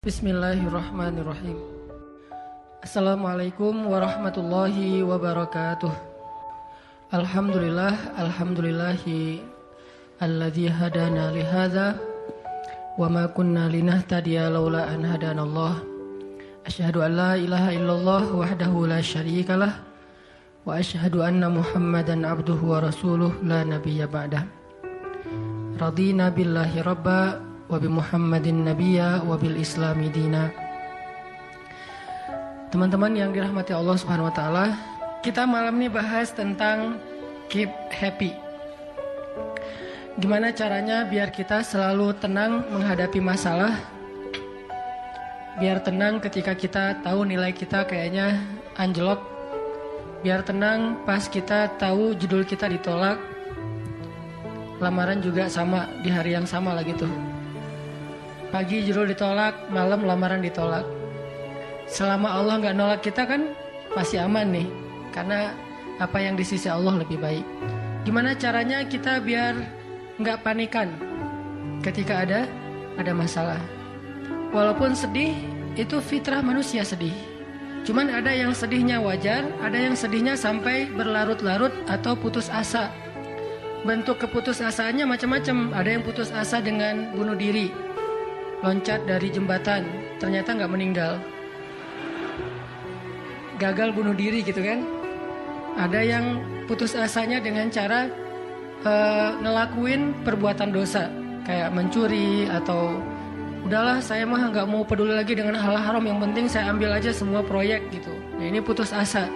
Bismillahirrahmanirrahim. Assalamualaikum warahmatullahi wabarakatuh. Alhamdulillahi alladzi hadana li hadza wa ma kunna linahtadiya laula an hadanallah. Asyhadu an la ilaha illallah wahdahu la syarikalah wa asyhadu anna Muhammadan abduhu wa rasuluh la nabiyya ba'dah. Radina billahi rabba wa bi Muhammadin nabiyya wa bil islami dina. Teman-teman yang dirahmati Allah Subhanahu wa taala, kita malam ini bahas tentang keep happy. Gimana caranya biar kita selalu tenang menghadapi masalah? Biar tenang ketika kita tahu nilai kita kayaknya anjlok. Biar tenang pas kita tahu judul kita ditolak. Lamaran juga sama di hari yang sama lagi tuh. Pagi judul ditolak, malam lamaran ditolak. Selama Allah gak nolak kita kan masih aman nih. Karena apa yang di sisi Allah lebih baik. Gimana caranya kita biar gak panikan ketika ada masalah. Walaupun sedih, itu fitrah manusia sedih. Cuman ada yang sedihnya wajar, ada yang sedihnya sampai berlarut-larut atau putus asa. Bentuk keputusasaannya macam-macam. Ada yang putus asa dengan bunuh diri, loncat dari jembatan, ternyata gak meninggal, gagal bunuh diri gitu kan. Ada yang putus asanya dengan cara ngelakuin perbuatan dosa, kayak mencuri atau udahlah saya mah gak mau peduli lagi dengan hal haram, yang penting saya ambil aja semua proyek gitu. Nah ini putus asa.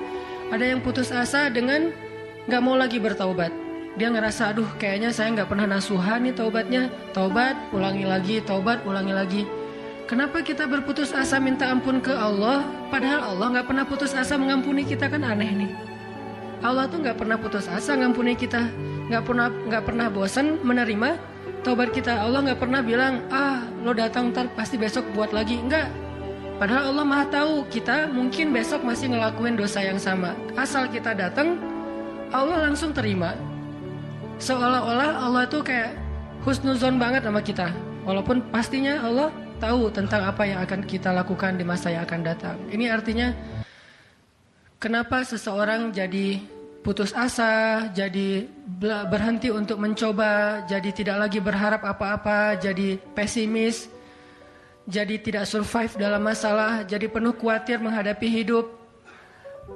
Ada yang putus asa dengan gak mau lagi bertaubat. Dia ngerasa aduh kayaknya saya gak pernah nasuhan nih taubatnya. Taubat, ulangi lagi, taubat, ulangi lagi. Kenapa kita berputus asa minta ampun ke Allah, padahal Allah gak pernah putus asa mengampuni kita? Kan aneh nih. Allah tuh gak pernah putus asa mengampuni kita, gak pernah bosan menerima taubat kita. Allah gak pernah bilang, lo datang ntar pasti besok buat lagi. Enggak. Padahal Allah maha tahu kita mungkin besok masih ngelakuin dosa yang sama. Asal kita datang, Allah langsung terima. Seolah-olah Allah tuh kayak husnuzon banget sama kita. Walaupun pastinya Allah tahu tentang apa yang akan kita lakukan di masa yang akan datang. Ini artinya kenapa seseorang jadi putus asa, jadi berhenti untuk mencoba, jadi tidak lagi berharap apa-apa, jadi pesimis, jadi tidak survive dalam masalah, jadi penuh khawatir menghadapi hidup.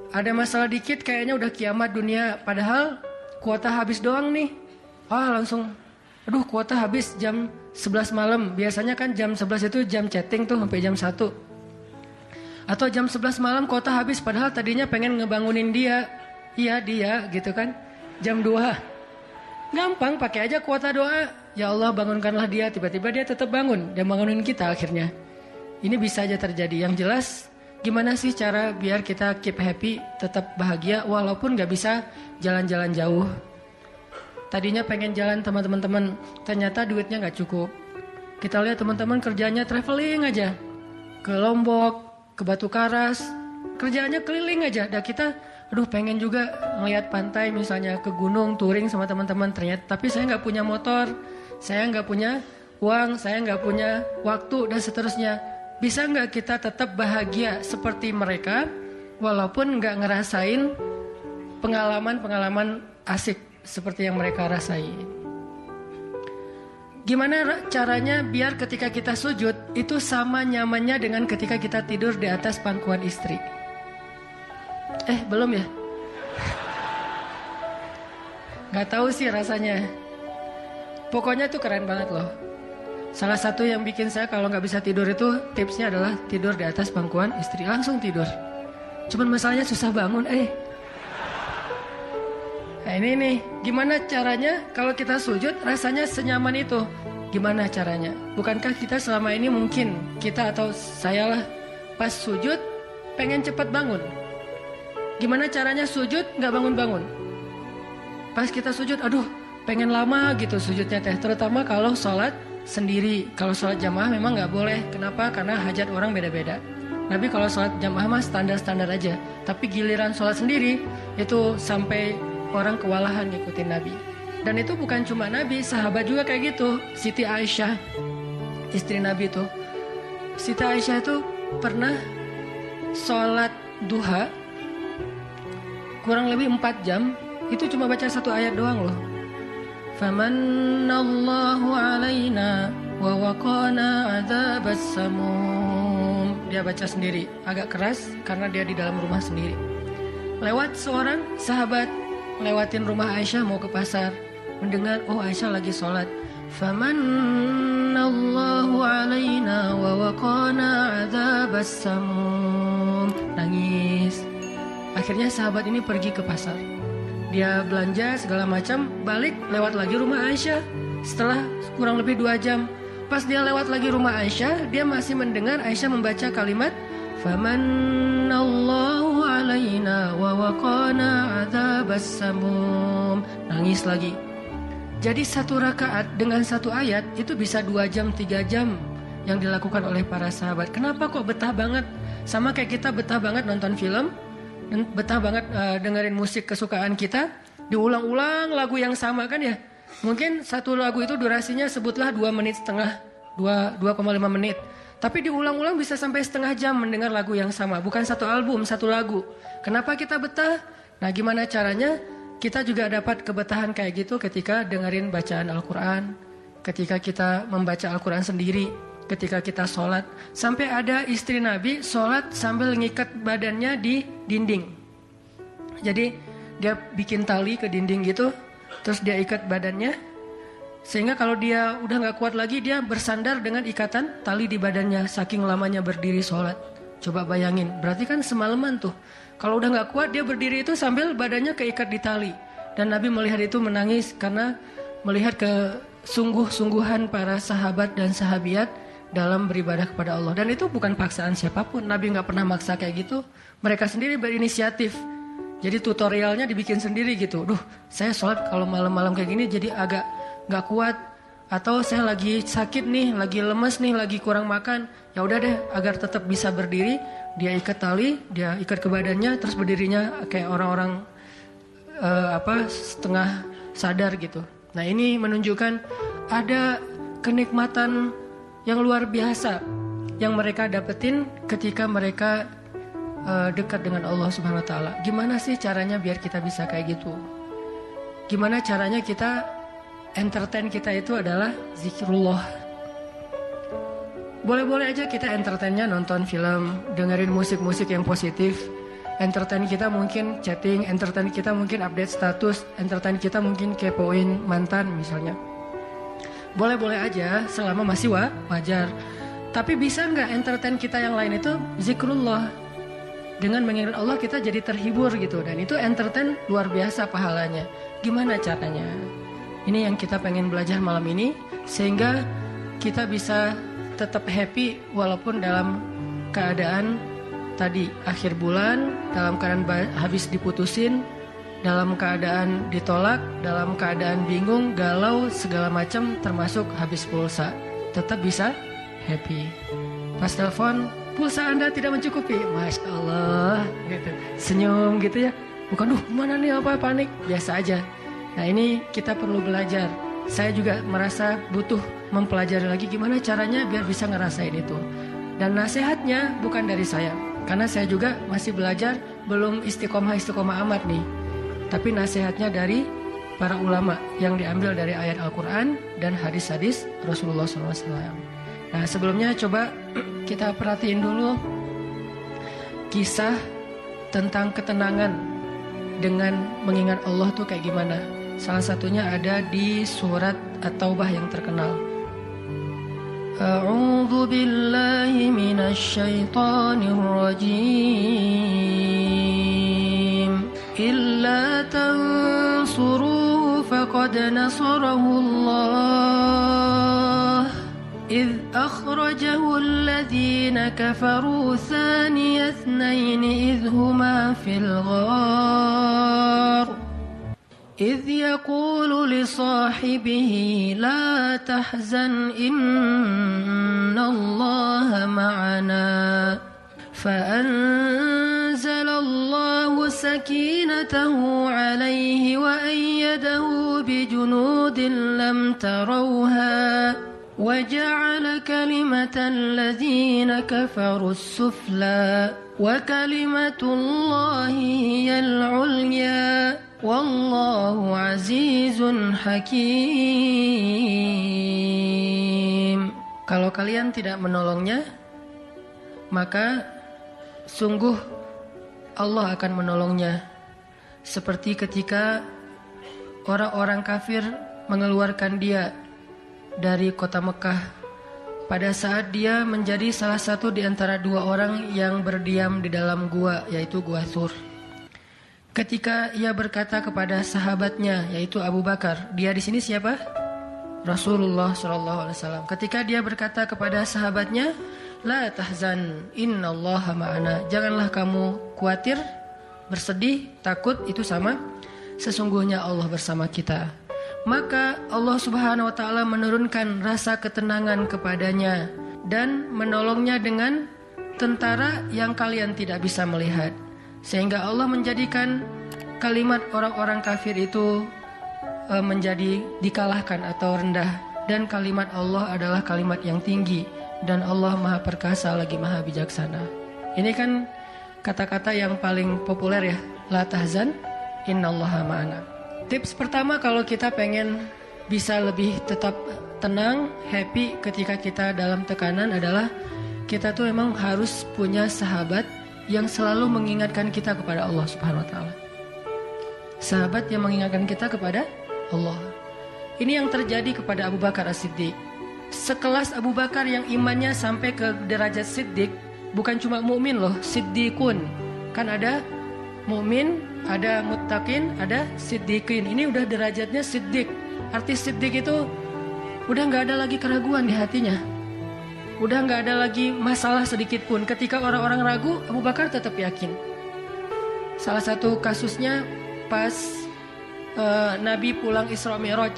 Ada masalah dikit kayaknya udah kiamat dunia, padahal kuota habis doang nih. Langsung aduh kuota habis jam 11 malam. Biasanya kan jam 11 itu jam chatting tuh sampai jam 1. Atau jam 11 malam kuota habis, padahal tadinya pengen ngebangunin dia. Iya dia gitu kan. Jam 2. Gampang, pakai aja kuota doa. Ya Allah bangunkanlah dia. Tiba-tiba dia tetap bangun. Dia bangunin kita akhirnya. Ini bisa aja terjadi. Yang jelas gimana sih cara biar kita keep happy, tetap bahagia walaupun gak bisa jalan-jalan jauh. Tadinya pengen jalan sama teman-teman, ternyata duitnya gak cukup. Kita lihat teman-teman kerjanya traveling aja, ke Lombok, ke Batu Karas, kerjanya keliling aja. Dan kita, aduh pengen juga ngeliat pantai misalnya, ke gunung, touring sama teman-teman. Ternyata, tapi saya gak punya motor, saya gak punya uang, saya gak punya waktu, dan seterusnya. Bisa gak kita tetap bahagia seperti mereka, walaupun gak ngerasain pengalaman-pengalaman asik seperti yang mereka rasain? Gimana caranya biar ketika kita sujud itu sama nyamannya dengan ketika kita tidur di atas pangkuan istri? Belum ya? Gak tahu sih rasanya. Pokoknya itu keren banget loh. Salah satu yang bikin saya kalau gak bisa tidur itu tipsnya adalah tidur di atas pangkuan istri. Langsung tidur. Cuman masalahnya susah bangun. Nah ini nih, gimana caranya kalau kita sujud rasanya senyaman itu? Gimana caranya? Bukankah kita selama ini mungkin, kita atau saya lah, pas sujud pengen cepat bangun. Gimana caranya sujud gak bangun-bangun? Pas kita sujud, aduh pengen lama gitu sujudnya teh. Terutama kalau sholat sendiri. Kalau sholat jamaah memang gak boleh. Kenapa? Karena hajat orang beda-beda. Tapi kalau sholat jamaah mah standar-standar aja. Tapi giliran sholat sendiri, itu sampai orang kewalahan ngikutin Nabi. Dan itu bukan cuma Nabi, sahabat juga kayak gitu. Siti Aisyah, istri Nabi tuh, Siti Aisyah itu pernah sholat duha kurang lebih 4 jam, itu cuma baca 1 ayat doang loh. Famanallahu alaina wa waqana adzabas samum. Dia baca sendiri, agak keras karena dia di dalam rumah sendiri. Lewat seorang sahabat, lewatin rumah Aisyah mau ke pasar, mendengar Aisyah lagi sholat. Famanallahu alaina wa waqana adzabas samum. Nangis. Akhirnya sahabat ini pergi ke pasar. Dia belanja segala macam, balik lewat lagi rumah Aisyah. Setelah kurang lebih 2 jam, pas dia lewat lagi rumah Aisyah, dia masih mendengar Aisyah membaca kalimat Famanallahu alaina wa waqana adzabas samum. Nangis lagi. Jadi 1 rakaat dengan 1 ayat itu bisa 2 jam, 3 jam yang dilakukan oleh para sahabat. Kenapa kok betah banget? Sama kayak kita betah banget nonton film, betah banget dengerin musik kesukaan kita, diulang-ulang lagu yang sama kan ya. Mungkin 1 lagu itu durasinya sebutlah 2,5 menit, 2,5 menit. Tapi diulang-ulang bisa sampai setengah jam mendengar lagu yang sama. Bukan 1 album, 1 lagu. Kenapa kita betah? Nah, gimana caranya kita juga dapat kebetahan kayak gitu ketika dengerin bacaan Al-Quran, ketika kita membaca Al-Quran sendiri, ketika kita sholat. Sampai ada istri Nabi sholat sambil ngikat badannya di dinding. Jadi dia bikin tali ke dinding gitu, terus dia ikat badannya, sehingga kalau dia udah gak kuat lagi, dia bersandar dengan ikatan tali di badannya, saking lamanya berdiri sholat. Coba bayangin, berarti kan semalaman tuh. Kalau udah gak kuat, dia berdiri itu sambil badannya keikat di tali. Dan Nabi melihat itu menangis karena melihat kesungguh-sungguhan para sahabat dan sahabiat dalam beribadah kepada Allah. Dan itu bukan paksaan siapapun. Nabi gak pernah maksa kayak gitu. Mereka sendiri berinisiatif. Jadi tutorialnya dibikin sendiri gitu. Saya sholat kalau malam-malam kayak gini jadi agak gak kuat. Atau saya lagi sakit nih, lagi lemes nih, lagi kurang makan. Ya udah deh, agar tetap bisa berdiri, dia ikat tali, dia ikat ke badannya, terus berdirinya kayak orang-orang setengah sadar gitu. Nah, ini menunjukkan ada kenikmatan yang luar biasa yang mereka dapetin ketika mereka dekat dengan Allah Subhanahu wa taala. Gimana sih caranya biar kita bisa kayak gitu? Gimana caranya kita entertain kita itu adalah zikrullah. Boleh-boleh aja kita entertainnya nonton film, dengerin musik-musik yang positif. Entertain kita mungkin chatting, entertain kita mungkin update status, entertain kita mungkin kepoin mantan misalnya. Boleh-boleh aja selama masih wajar. Tapi bisa nggak entertain kita yang lain itu zikrullah? Dengan mengingat Allah kita jadi terhibur gitu. Dan itu entertain luar biasa pahalanya. Gimana caranya? Ini yang kita pengen belajar malam ini, sehingga kita bisa tetap happy walaupun dalam keadaan tadi akhir bulan, dalam keadaan habis diputusin, dalam keadaan ditolak, dalam keadaan bingung, galau, segala macam termasuk habis pulsa. Tetap bisa happy. Pas telepon, pulsa Anda tidak mencukupi. Masya Allah gitu. Senyum gitu ya. Bukan mana nih apa panik. Biasa aja. Nah, ini kita perlu belajar. Saya juga merasa butuh mempelajari lagi gimana caranya biar bisa ngerasain itu. Dan nasihatnya bukan dari saya, karena saya juga masih belajar, belum istiqomah amat nih. Tapi nasihatnya dari para ulama yang diambil dari ayat Al-Quran dan hadis-hadis Rasulullah SAW. Nah, sebelumnya coba kita perhatiin dulu kisah tentang ketenangan dengan mengingat Allah tuh kayak gimana. Salah satunya ada di surat At-Taubah yang terkenal. A'udzu billahi minasy syaithanir rajim. Illa tansuruhu faqad nasarahu Allah. إذ أخرجه الذين كفروا ثاني اثنين إذ هما في الغار إذ يقول لصاحبه لا تحزن إن الله معنا فأنزل الله سكينته عليه وأيده بجنود لم تروها وَجَعَلَ كَلِمَةَ الَّذِينَ كَفَرُوا السُّفْلَى وَكَلِمَةُ اللَّهِ هِيَ الْعُلْيَا وَاللَّهُ عَزِيزٌ حَكِيمٌ. Kalau kalian tidak menolongnya, maka sungguh Allah akan menolongnya. Seperti ketika orang-orang kafir mengeluarkan dia dari kota Mekah pada saat dia menjadi salah satu di antara dua orang yang berdiam di dalam gua, yaitu Gua Thur. Ketika ia berkata kepada sahabatnya, yaitu Abu Bakar, dia di sini siapa? Rasulullah SAW. Ketika dia berkata kepada sahabatnya, La tahzan, innallaha ma'ana. Janganlah kamu khawatir, bersedih, takut, itu sama. Sesungguhnya Allah bersama kita. Maka Allah Subhanahu wa Ta'ala menurunkan rasa ketenangan kepadanya dan menolongnya dengan tentara yang kalian tidak bisa melihat. Sehingga Allah menjadikan kalimat orang-orang kafir itu menjadi dikalahkan atau rendah. Dan kalimat Allah adalah kalimat yang tinggi. Dan Allah Maha Perkasa lagi Maha Bijaksana. Ini kan kata-kata yang paling populer ya. La tahzan, innallaha ma'ana. Tips pertama kalau kita pengen bisa lebih tetap tenang, happy ketika kita dalam tekanan adalah kita tuh memang harus punya sahabat yang selalu mengingatkan kita kepada Allah Subhanahu wa Ta'ala. Sahabat yang mengingatkan kita kepada Allah. Ini yang terjadi kepada Abu Bakar As-Siddiq. Sekelas Abu Bakar yang imannya sampai ke derajat Siddiq, bukan cuma mukmin loh, Siddiqun. Kan ada mukmin, ada muttaqin, ada siddiqin. Ini udah derajatnya Siddiq. Arti Siddiq itu udah nggak ada lagi keraguan di hatinya. Udah nggak ada lagi masalah sedikit pun. Ketika orang-orang ragu, Abu Bakar tetap yakin. Salah satu kasusnya pas Nabi pulang Isra Mi'raj.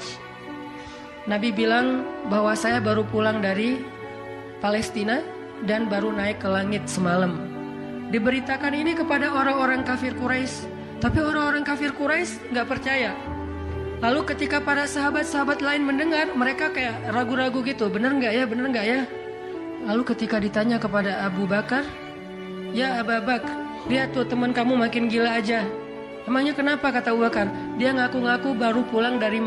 Nabi bilang bahwa saya baru pulang dari Palestina dan baru naik ke langit semalam. Diberitakan ini kepada orang-orang kafir Quraisy, tapi orang-orang kafir Quraisy nggak percaya. Lalu ketika para sahabat-sahabat lain mendengar, mereka kayak ragu-ragu gitu, bener nggak ya, bener nggak ya? Lalu ketika ditanya kepada Abu Bakar, ya Abu Bakar, lihat tuh teman kamu makin gila aja. Emangnya kenapa, kata Abu Bakar? Dia ngaku-ngaku baru pulang dari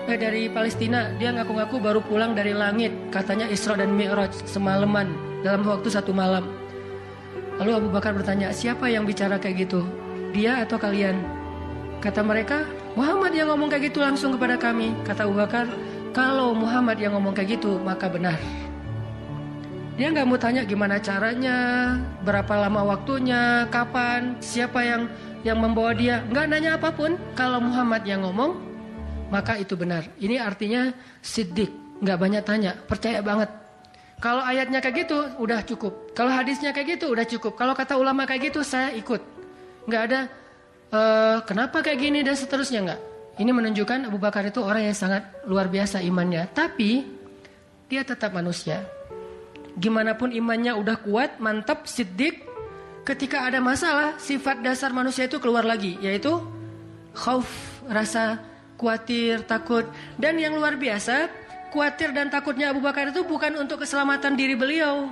dari Palestina. Dia ngaku-ngaku baru pulang dari langit. Katanya Isra dan Mi'raj semalaman, dalam waktu 1 malam. Lalu Abu Bakar bertanya, siapa yang bicara kayak gitu? Dia atau kalian? Kata mereka, Muhammad yang ngomong kayak gitu langsung kepada kami. Kata Abu Bakar, kalau Muhammad yang ngomong kayak gitu, maka benar. Dia nggak mau tanya gimana caranya, berapa lama waktunya, kapan, siapa yang membawa dia. Nggak nanya apapun. Kalau Muhammad yang ngomong, maka itu benar. Ini artinya siddiq, nggak banyak tanya, percaya banget. Kalau ayatnya kayak gitu, udah cukup. Kalau hadisnya kayak gitu, udah cukup. Kalau kata ulama kayak gitu, saya ikut. Nggak ada kenapa kayak gini dan seterusnya, nggak. Ini menunjukkan Abu Bakar itu orang yang sangat luar biasa imannya. Tapi dia tetap manusia. Gimana pun imannya udah kuat, mantap, siddiq, ketika ada masalah, sifat dasar manusia itu keluar lagi, yaitu khauf, rasa khawatir, takut. Dan yang luar biasa, khawatir dan takutnya Abu Bakar itu bukan untuk keselamatan diri beliau.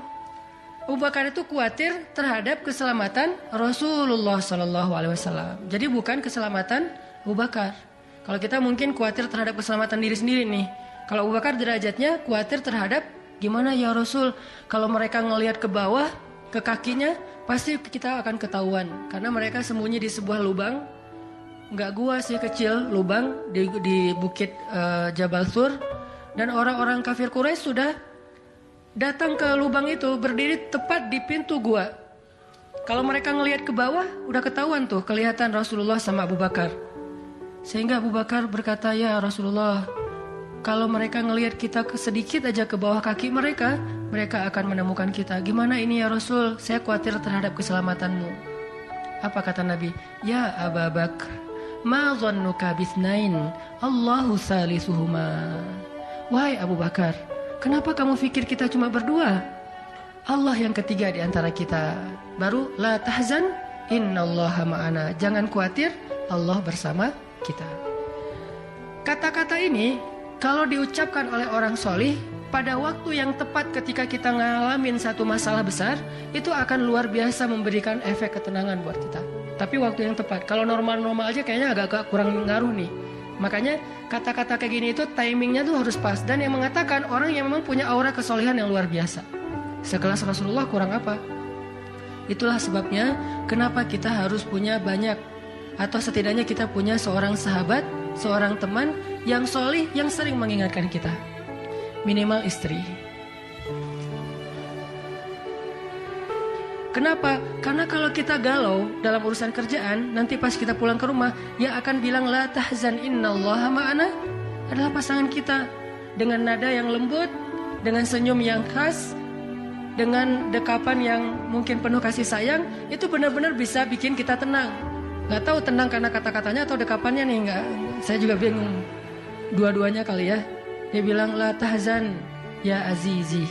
Abu Bakar itu khawatir terhadap keselamatan Rasulullah SAW. Jadi bukan keselamatan Abu Bakar. Kalau kita mungkin khawatir terhadap keselamatan diri sendiri nih. Kalau Abu Bakar derajatnya khawatir terhadap gimana ya Rasul, kalau mereka ngelihat ke bawah, ke kakinya, pasti kita akan ketahuan. Karena mereka sembunyi di sebuah lubang, nggak gua sih, kecil, lubang di bukit Jabal Thur. Dan orang-orang kafir Quraisy sudah datang ke lubang itu, berdiri tepat di pintu gua. Kalau mereka ngelihat ke bawah, udah ketahuan tuh, kelihatan Rasulullah sama Abu Bakar. Sehingga Abu Bakar berkata, ya Rasulullah, kalau mereka ngelihat kita sedikit aja ke bawah kaki mereka, mereka akan menemukan kita. Gimana ini ya Rasul? Saya khawatir terhadap keselamatanmu. Apa kata Nabi? Ya Abu Bakar, ma dhannuka bitsnain, Allahu salisuhuma. Wahai Abu Bakar, kenapa kamu pikir kita cuma berdua? Allah yang ketiga di antara kita. Baru la tahzan, innallaha ma'ana. Jangan khawatir, Allah bersama kita. Kata-kata ini kalau diucapkan oleh orang solih, pada waktu yang tepat ketika kita ngalamin satu masalah besar, itu akan luar biasa memberikan efek ketenangan buat kita. Tapi waktu yang tepat. Kalau normal-normal aja kayaknya agak kurang ngaruh nih. Makanya kata-kata kayak gini itu timingnya tuh harus pas. Dan yang mengatakan orang yang memang punya aura kesolehan yang luar biasa. Sekelas Rasulullah kurang apa? Itulah sebabnya kenapa kita harus punya banyak, atau setidaknya kita punya seorang sahabat, seorang teman yang solih, yang sering mengingatkan kita. Minimal istri. Kenapa? Karena kalau kita galau dalam urusan kerjaan, nanti pas kita pulang ke rumah, yang akan bilang la tahzan innallaha ma'ana adalah pasangan kita. Dengan nada yang lembut, dengan senyum yang khas, dengan dekapan yang mungkin penuh kasih sayang, itu benar-benar bisa bikin kita tenang. Gak tahu tenang karena kata-katanya atau dekapannya nih, nggak. Saya juga bingung. Dua-duanya kali ya. Dia bilang la tahzan ya azizi.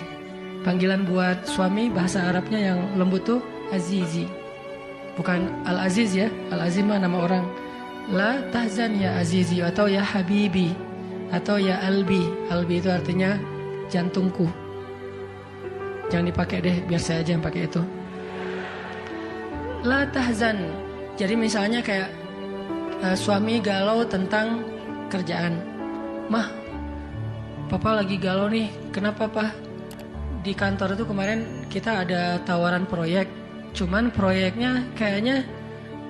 Panggilan buat suami bahasa Arabnya yang lembut tuh azizi. Bukan al-aziz ya. Al-aziz mah nama orang. La tahzan ya azizi atau ya habibi atau ya albi. Albi itu artinya jantungku. Jangan dipakai deh, biar saya aja yang pakai itu. La tahzan. Jadi misalnya kayak suami galau tentang kerjaan. Mah, papa lagi galau nih. Kenapa, Pak? Di kantor itu kemarin kita ada tawaran proyek. Cuman proyeknya kayaknya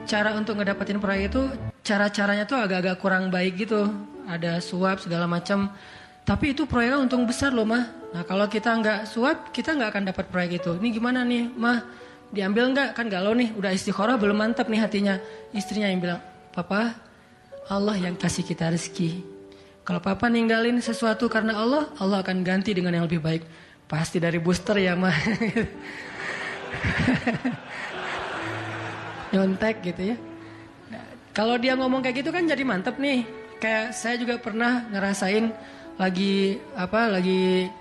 cara untuk ngedapetin proyek itu cara-caranya tuh agak-agak kurang baik gitu. Ada suap segala macam. Tapi itu proyeknya untung besar loh, Mah. Nah, kalau kita nggak suap, kita nggak akan dapat proyek itu. Ini gimana nih, Mah? Diambil nggak? Kan galau nih. Udah istikharah belum mantap nih hatinya. Istrinya yang bilang, Papa, Allah yang kasih kita rezeki. Kalau Papa ninggalin sesuatu karena Allah, Allah akan ganti dengan yang lebih baik. Pasti dari booster ya, Mah. Nyontek gitu ya. Nah, kalau dia ngomong kayak gitu kan jadi mantep nih. Kayak saya juga pernah ngerasain lagi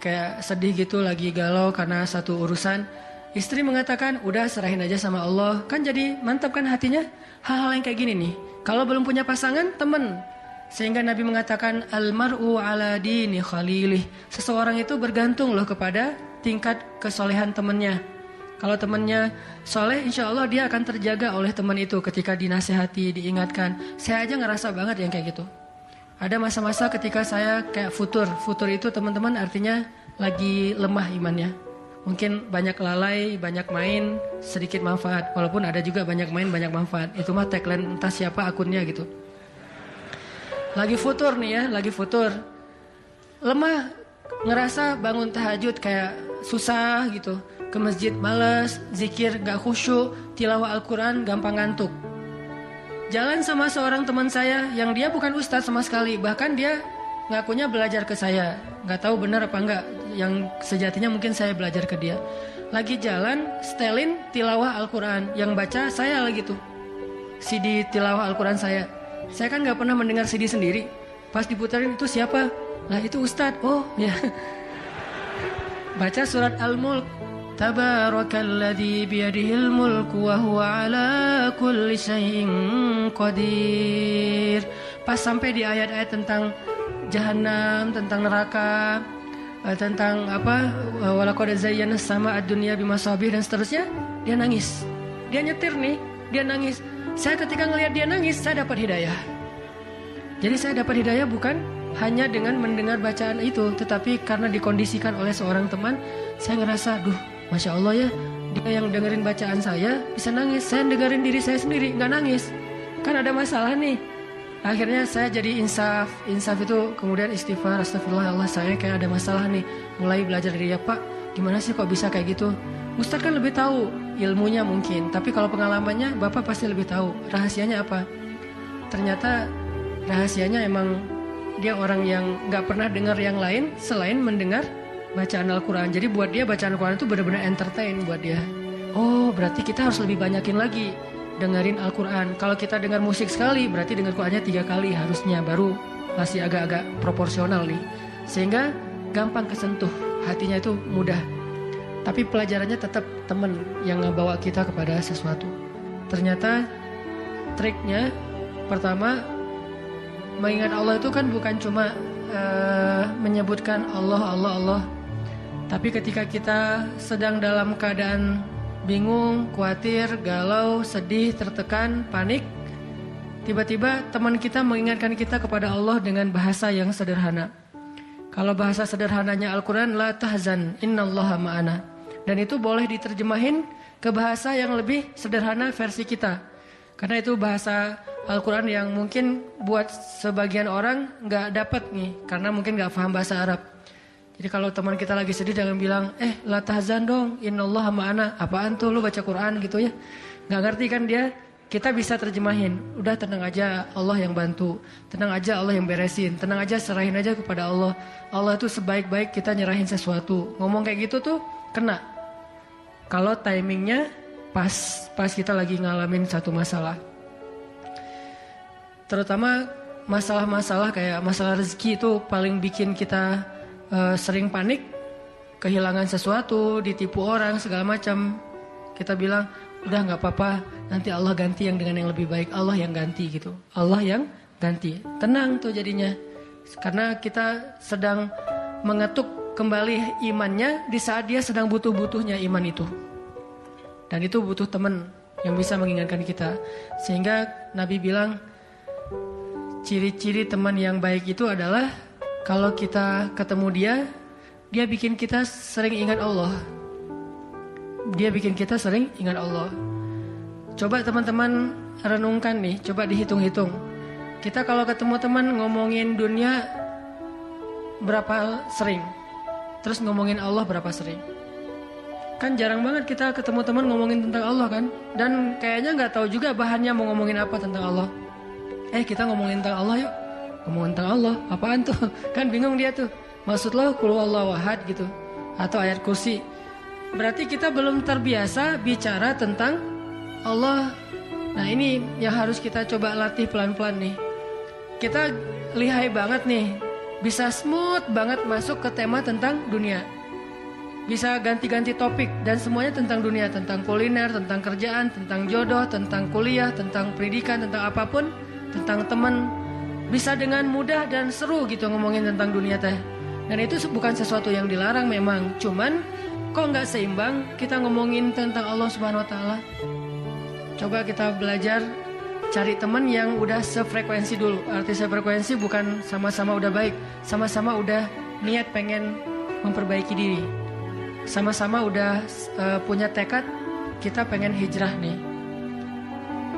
kayak sedih gitu, lagi galau karena satu urusan. Istri mengatakan, udah serahin aja sama Allah. Kan jadi mantap kan hatinya. Hal-hal yang kayak gini nih. Kalau belum punya pasangan, temen. Sehingga Nabi mengatakan, Al-mar'u ala dini khalilih. Seseorang itu bergantung loh kepada tingkat kesolehan temannya. Kalau temannya soleh, insya Allah dia akan terjaga oleh teman itu ketika dinasehati, diingatkan. Saya aja ngerasa banget yang kayak gitu. Ada masa-masa ketika saya kayak futur. Futur itu teman-teman artinya lagi lemah imannya. Mungkin banyak lalai, banyak main, sedikit manfaat. Walaupun ada juga banyak main, banyak manfaat. Itu mah tagline entah siapa akunnya gitu. Lagi futur nih ya, lagi futur. Lemah, ngerasa bangun tahajud kayak susah gitu. Ke masjid males, zikir gak khusyuk, tilawah Al-Quran gampang ngantuk. Jalan sama seorang teman saya yang dia bukan ustadz sama sekali. Bahkan dia ngakunya belajar ke saya. Gak tahu benar apa enggak. Yang sejatinya mungkin saya belajar ke dia. Lagi jalan, setelin tilawah Al-Quran. Yang baca saya lagi tuh. CD tilawah Al-Quran saya. Saya kan gak pernah mendengar CD sendiri. Pas diputarin itu siapa? Lah itu ustadz. Oh ya. Baca surat Al-Mulk. Tabarakalladzi biyadihil mulku wa huwa ala kulli syai'in qadir. Pas sampai di ayat-ayat tentang Jahannam, tentang neraka, tentang apa, walaqad zayyana as-samaa'a ad-dunya bimasabih dan seterusnya, dia nangis. Dia nyetir nih, dia nangis. Saya ketika ngelihat dia nangis, saya dapat hidayah. Jadi saya dapat hidayah bukan hanya dengan mendengar bacaan itu, tetapi karena dikondisikan oleh seorang teman, saya ngerasa, duh, Masya Allah ya, dia yang dengerin bacaan saya bisa nangis. Saya dengerin diri saya sendiri, nggak nangis. Kan ada masalah nih. Akhirnya saya jadi insaf itu kemudian istighfar, astagfirullah Allah, saya kayak ada masalah nih. Mulai belajar dari dia, Pak, gimana sih kok bisa kayak gitu? Ustadz kan lebih tahu ilmunya mungkin, tapi kalau pengalamannya Bapak pasti lebih tahu. Rahasianya apa? Ternyata rahasianya emang dia orang yang nggak pernah dengar yang lain selain mendengar bacaan Al-Quran. Jadi buat dia bacaan Al-Quran itu benar-benar entertain buat dia. Oh, berarti kita harus lebih banyakin lagi dengerin Al-Quran. Kalau kita dengar musik sekali, berarti dengar Qurannya 3 kali harusnya, baru masih agak-agak proporsional nih. Sehingga gampang kesentuh, hatinya itu mudah. Tapi pelajarannya tetap teman yang ngebawa kita kepada sesuatu. Ternyata triknya pertama, mengingat Allah itu kan bukan cuma menyebutkan Allah, Tapi ketika kita sedang dalam keadaan bingung, khawatir, galau, sedih, tertekan, panik, tiba-tiba teman kita mengingatkan kita kepada Allah dengan bahasa yang sederhana. Kalau bahasa sederhananya Al-Quran, la tahzan, innallaha ma'ana. Dan itu boleh diterjemahin ke bahasa yang lebih sederhana versi kita. Karena itu bahasa Al-Quran yang mungkin buat sebagian orang nggak dapat nih, karena mungkin nggak paham bahasa Arab. Jadi kalau teman kita lagi sedih jangan bilang, la tahzan dong, innallaha ma'ana. Apaan tuh lu baca Quran gitu ya? Nggak ngerti kan dia? Kita bisa terjemahin, udah tenang aja, Allah yang bantu. Tenang aja, Allah yang beresin. Tenang aja, serahin aja kepada Allah. Allah itu sebaik-baik kita nyerahin sesuatu. Ngomong kayak gitu tuh kena. Kalau timingnya pas kita lagi ngalamin satu masalah. Terutama masalah-masalah kayak masalah rezeki itu paling bikin kita sering panik. Kehilangan sesuatu, ditipu orang, segala macam. Kita bilang, udah gak apa-apa, nanti Allah ganti yang dengan yang lebih baik. Allah yang ganti gitu. Allah yang ganti. Tenang tuh jadinya. Karena kita sedang mengetuk kembali imannya di saat dia sedang butuh-butuhnya iman itu. Dan itu butuh teman yang bisa mengingatkan kita. Sehingga Nabi bilang, ciri-ciri teman yang baik itu adalah kalau kita ketemu dia bikin kita sering ingat Allah. Dia bikin kita sering ingat Allah. Coba teman-teman renungkan nih, coba dihitung-hitung. Kita kalau ketemu teman ngomongin dunia berapa sering? Terus ngomongin Allah berapa sering? Kan jarang banget kita ketemu teman ngomongin tentang Allah kan? Dan kayaknya gak tahu juga bahannya mau ngomongin apa tentang Allah. Kita ngomongin tentang Allah yuk. Ngomongin tentang Allah, apaan tuh? Kan bingung dia tuh. Maksud lo qul huwallahu ahad gitu. Atau ayat kursi. Berarti kita belum terbiasa bicara tentang Allah. Nah ini yang harus kita coba latih pelan-pelan nih. Kita lihai banget nih. Bisa smooth banget masuk ke tema tentang dunia. Bisa ganti-ganti topik dan semuanya tentang dunia, tentang kuliner, tentang kerjaan, tentang jodoh, tentang kuliah, tentang pendidikan, tentang apapun, tentang teman. Bisa dengan mudah dan seru gitu ngomongin tentang dunia teh. Dan itu bukan sesuatu yang dilarang memang, cuman kok nggak seimbang kita ngomongin tentang Allah Subhanahu Wa Taala. Coba kita belajar cari teman yang udah sefrekuensi dulu. Arti sefrekuensi bukan sama-sama udah baik, sama-sama udah niat pengen memperbaiki diri. Sama-sama udah punya tekad kita pengen hijrah nih.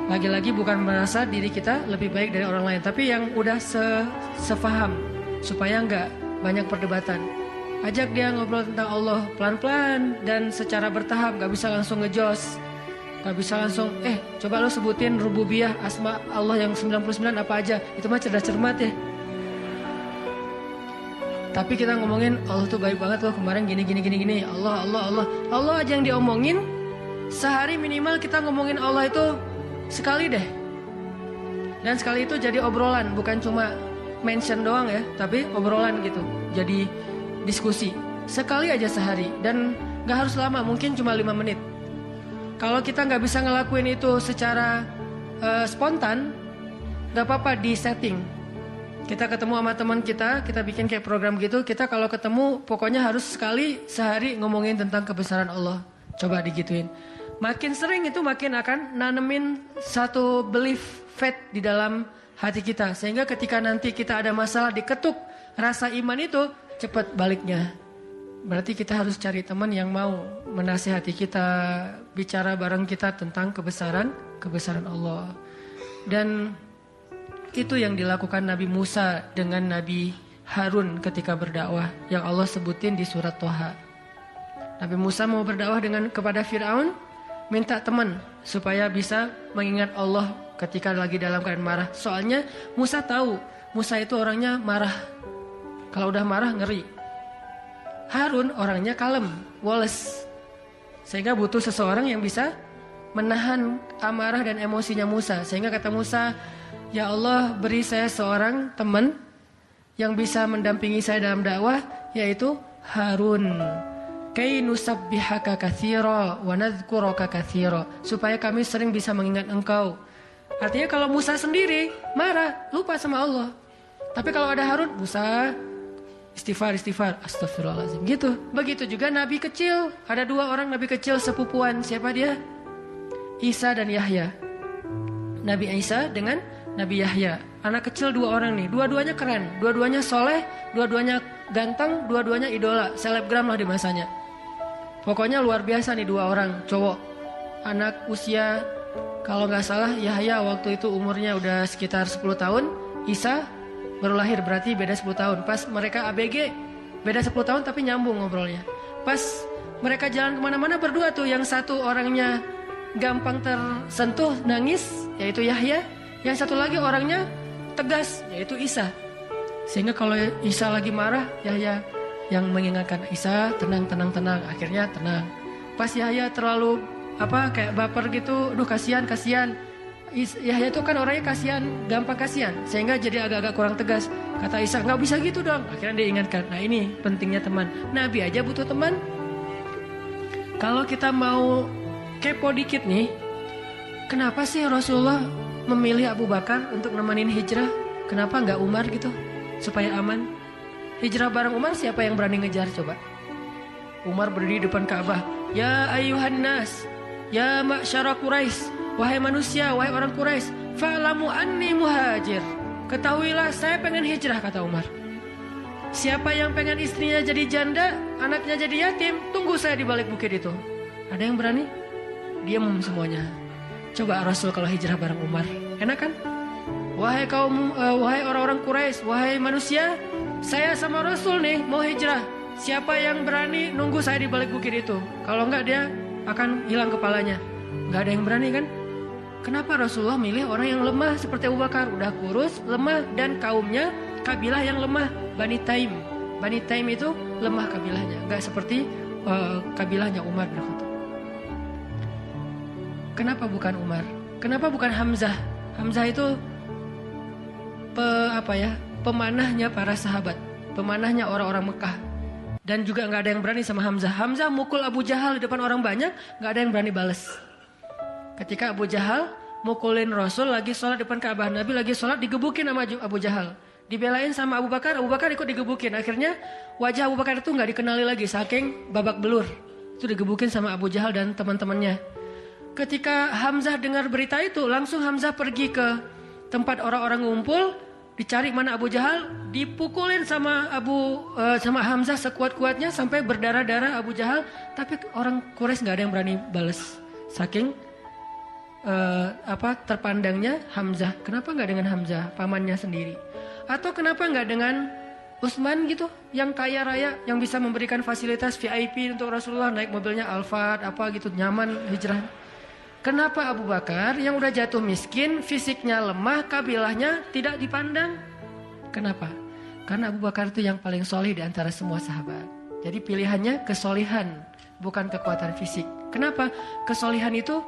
Lagi-lagi bukan merasa diri kita lebih baik dari orang lain, tapi yang udah sefaham supaya nggak banyak perdebatan. Ajak dia ngobrol tentang Allah pelan-pelan dan secara bertahap, gak bisa langsung ngejos. Gak bisa langsung, coba lo sebutin rububiyah, asma Allah yang 99 apa aja. Itu mah cerdas cermat ya. Tapi kita ngomongin Allah tuh baik banget loh, kemarin gini. Allah aja yang diomongin. Sehari minimal kita ngomongin Allah itu sekali deh. Dan sekali itu jadi obrolan, bukan cuma mention doang ya, tapi obrolan gitu. Jadi diskusi sekali aja sehari dan gak harus lama, mungkin cuma 5 menit. Kalau kita gak bisa ngelakuin itu secara spontan, gak apa-apa di setting. Kita ketemu sama teman kita bikin kayak program gitu. Kita kalau ketemu pokoknya harus sekali sehari ngomongin tentang kebesaran Allah. Coba digituin. Makin sering itu makin akan nanemin satu belief faith di dalam hati kita. Sehingga ketika nanti kita ada masalah diketuk rasa iman itu, cepat baliknya. Berarti kita harus cari teman yang mau menasihati kita, bicara bareng kita tentang kebesaran Allah. Dan itu yang dilakukan Nabi Musa dengan Nabi Harun ketika berdakwah, yang Allah sebutin di surat Toha. Nabi Musa mau berdakwah kepada Fir'aun, minta teman supaya bisa mengingat Allah ketika lagi dalam keadaan marah. Soalnya Musa tahu, Musa itu orangnya marah. Kalau udah marah ngeri. Harun orangnya kalem, woles. Sehingga butuh seseorang yang bisa menahan amarah dan emosinya Musa. Sehingga kata Musa, ya Allah, beri saya seorang teman yang bisa mendampingi saya dalam dakwah, yaitu Harun. Kay nusabbihaka katsira wa nadhkuraka katsira, supaya kami sering bisa mengingat engkau. Artinya kalau Musa sendiri marah, lupa sama Allah. Tapi kalau ada Harun, Musa Istighfar, astagfirullahaladzim. Gitu. Begitu juga nabi kecil. Ada 2 orang nabi kecil sepupuan. Siapa dia? Isa dan Yahya. Nabi Isa dengan Nabi Yahya. Anak kecil 2 orang nih. Dua-duanya keren. Dua-duanya soleh. Dua-duanya ganteng. Dua-duanya idola. Selebgram lah di masanya. Pokoknya luar biasa nih 2 orang cowok. Anak usia, kalau gak salah Yahya waktu itu umurnya udah sekitar 10 tahun. Isa baru lahir, berarti beda 10 tahun. Pas mereka ABG, beda 10 tahun tapi nyambung ngobrolnya. Pas mereka jalan kemana-mana berdua tuh, yang satu orangnya gampang tersentuh, nangis, yaitu Yahya. Yang satu lagi orangnya tegas, yaitu Isa. Sehingga kalau Isa lagi marah, Yahya yang mengingatkan Isa, tenang. Akhirnya tenang. Pas Yahya terlalu kayak baper gitu, aduh kasihan. Yahya itu kan orangnya kasihan, gampang kasihan, sehingga jadi agak-agak kurang tegas. Kata Isa, nggak bisa gitu dong. Akhirnya dia ingatkan. Nah ini pentingnya teman. Nabi aja butuh teman. Kalau kita mau kepo dikit nih, kenapa sih Rasulullah memilih Abu Bakar untuk nemenin hijrah? Kenapa nggak Umar gitu, supaya aman? Hijrah bareng Umar, siapa yang berani ngejar coba? Umar berdiri depan Ka'bah. Ya ayuhan nas, ya ma'syara Quraisy, wahai manusia, wahai orang Quraisy, fa'lamu anni muhajir. Ketahuilah saya pengen hijrah, kata Umar. Siapa yang pengen istrinya jadi janda, anaknya jadi yatim, tunggu saya di balik bukit itu. Ada yang berani? Diam semuanya. Coba Rasul kalau hijrah bareng Umar, enak kan? Wahai orang-orang Quraisy, wahai manusia, saya sama Rasul nih mau hijrah. Siapa yang berani nunggu saya di balik bukit itu? Kalau enggak dia akan hilang kepalanya. Enggak ada yang berani kan? Kenapa Rasulullah milih orang yang lemah seperti Abu Bakar? Udah kurus, lemah, dan kaumnya kabilah yang lemah, Bani Taim. Bani Taim itu lemah kabilahnya, enggak seperti kabilahnya Umar bin Khattab. Kenapa bukan Umar? Kenapa bukan Hamzah? Hamzah itu pemanahnya para sahabat, pemanahnya orang-orang Mekah. Dan juga nggak ada yang berani sama Hamzah. Hamzah mukul Abu Jahal di depan orang banyak, nggak ada yang berani balas. Ketika Abu Jahal mukulin Rasul lagi sholat depan Ka'bah, Nabi lagi sholat digebukin sama Abu Jahal. Dibelain sama Abu Bakar ikut digebukin. Akhirnya wajah Abu Bakar itu nggak dikenali lagi, saking babak belur. Itu digebukin sama Abu Jahal dan teman-temannya. Ketika Hamzah dengar berita itu, langsung Hamzah pergi ke tempat orang-orang ngumpul, dicari mana Abu Jahal, dipukulin sama Hamzah sekuat-kuatnya sampai berdarah-darah Abu Jahal, tapi orang Quraisy nggak ada yang berani balas. Saking terpandangnya Hamzah. Kenapa nggak dengan Hamzah, pamannya sendiri? Atau kenapa nggak dengan Utsman gitu, yang kaya raya, yang bisa memberikan fasilitas VIP untuk Rasulullah, naik mobilnya Alphard gitu, nyaman hijrah. Kenapa Abu Bakar yang udah jatuh miskin, fisiknya lemah, kabilahnya tidak dipandang? Kenapa? Karena Abu Bakar itu yang paling solih di antara semua sahabat. Jadi pilihannya kesolihan, bukan kekuatan fisik. Kenapa? Kesolihan itu